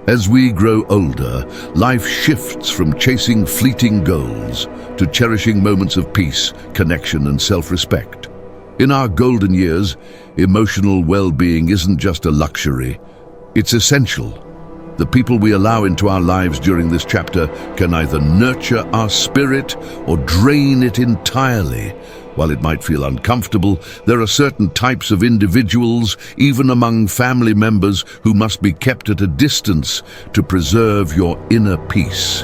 As we grow older, life shifts from chasing fleeting goals to cherishing moments of peace, connection, and self-respect. In our golden years, emotional well-being isn't just a luxury, it's essential. The people we allow into our lives during this chapter can either nurture our spirit or drain it entirely. While it might feel uncomfortable, there are certain types of individuals, even among family members, who must be kept at a distance to preserve your inner peace.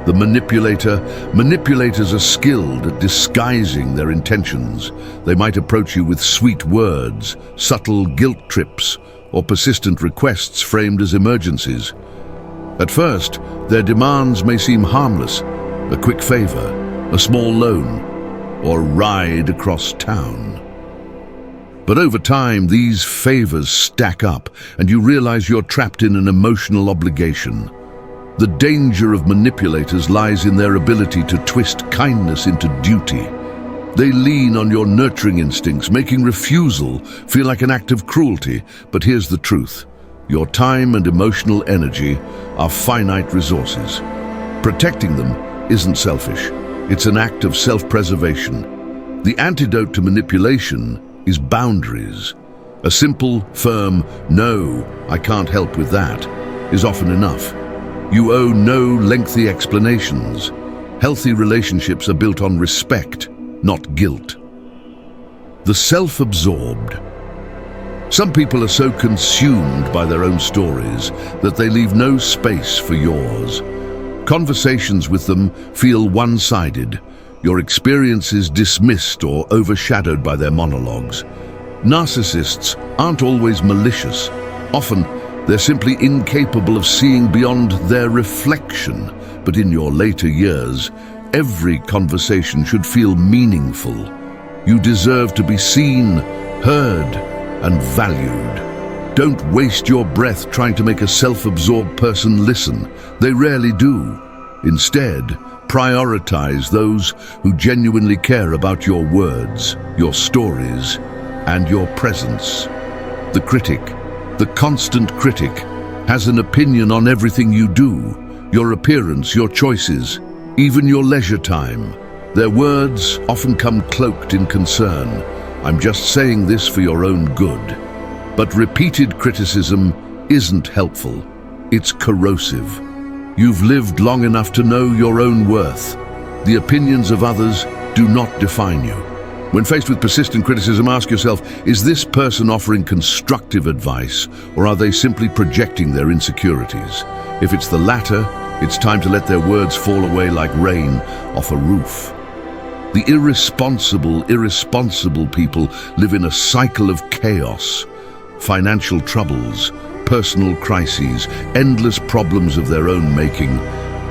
The manipulator. Manipulators are skilled at disguising their intentions. They might approach you with sweet words, subtle guilt trips, or persistent requests framed as emergencies. At first, their demands may seem harmless: a quick favor, a small loan, or ride across town. But over time, these favors stack up, and you realize you're trapped in an emotional obligation. The danger of manipulators lies in their ability to twist kindness into duty. They lean on your nurturing instincts, making refusal feel like an act of cruelty. But here's the truth: your time and emotional energy are finite resources. Protecting them isn't selfish. It's an act of self-preservation. The antidote to manipulation is boundaries. A simple, firm, "No, I can't help with that," is often enough. You owe no lengthy explanations. Healthy relationships are built on respect, not guilt. The self-absorbed. Some people are so consumed by their own stories that they leave no space for yours. Conversations with them feel one-sided, your experiences dismissed or overshadowed by their monologues. Narcissists aren't always malicious. Often, they're simply incapable of seeing beyond their reflection. But in your later years, every conversation should feel meaningful. You deserve to be seen, heard, and valued. Don't waste your breath trying to make a self-absorbed person listen. They rarely do. Instead, prioritize those who genuinely care about your words, your stories, and your presence. The critic, the constant critic, has an opinion on everything you do, your appearance, your choices, even your leisure time. Their words often come cloaked in concern. "I'm just saying this for your own good." But repeated criticism isn't helpful. It's corrosive. You've lived long enough to know your own worth. The opinions of others do not define you. When faced with persistent criticism, ask yourself, is this person offering constructive advice, or are they simply projecting their insecurities? If it's the latter, it's time to let their words fall away like rain off a roof. The irresponsible people live in a cycle of chaos. Financial troubles, personal crises, endless problems of their own making,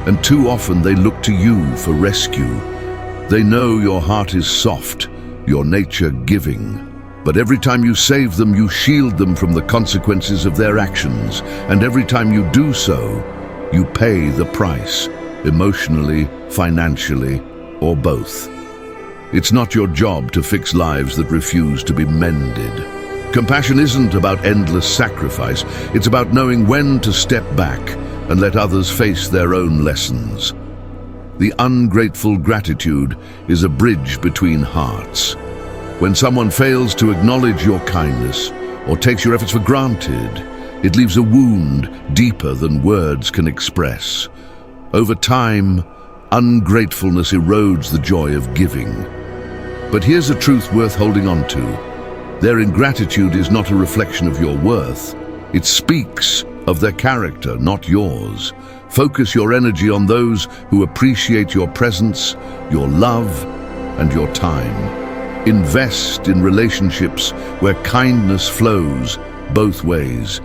and too often they look to you for rescue. They know your heart is soft, your nature giving. But every time you save them, you shield them from the consequences of their actions, and every time you do so, you pay the price, emotionally, financially, or both. It's not your job to fix lives that refuse to be mended. Compassion isn't about endless sacrifice. It's about knowing when to step back and let others face their own lessons. The ungrateful gratitude is a bridge between hearts. When someone fails to acknowledge your kindness or takes your efforts for granted, it leaves a wound deeper than words can express. Over time, ungratefulness erodes the joy of giving. But here's a truth worth holding on to. Their ingratitude is not a reflection of your worth. It speaks of their character, not yours. Focus your energy on those who appreciate your presence, your love, and your time. Invest in relationships where kindness flows both ways.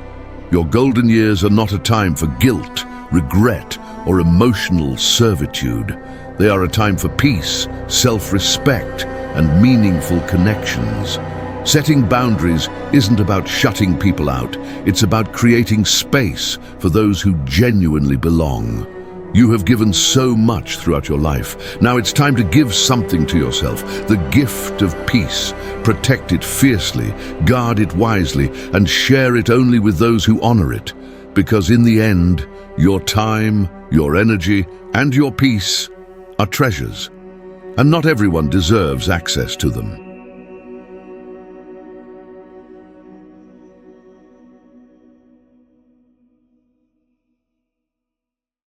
Your golden years are not a time for guilt, regret, or emotional servitude. They are a time for peace, self-respect, and meaningful connections. Setting boundaries isn't about shutting people out. It's about creating space for those who genuinely belong. You have given so much throughout your life. Now it's time to give something to yourself, the gift of peace. Protect it fiercely, guard it wisely, and share it only with those who honor it. because in the end, your time, your energy, and your peace are treasures, and not everyone deserves access to them.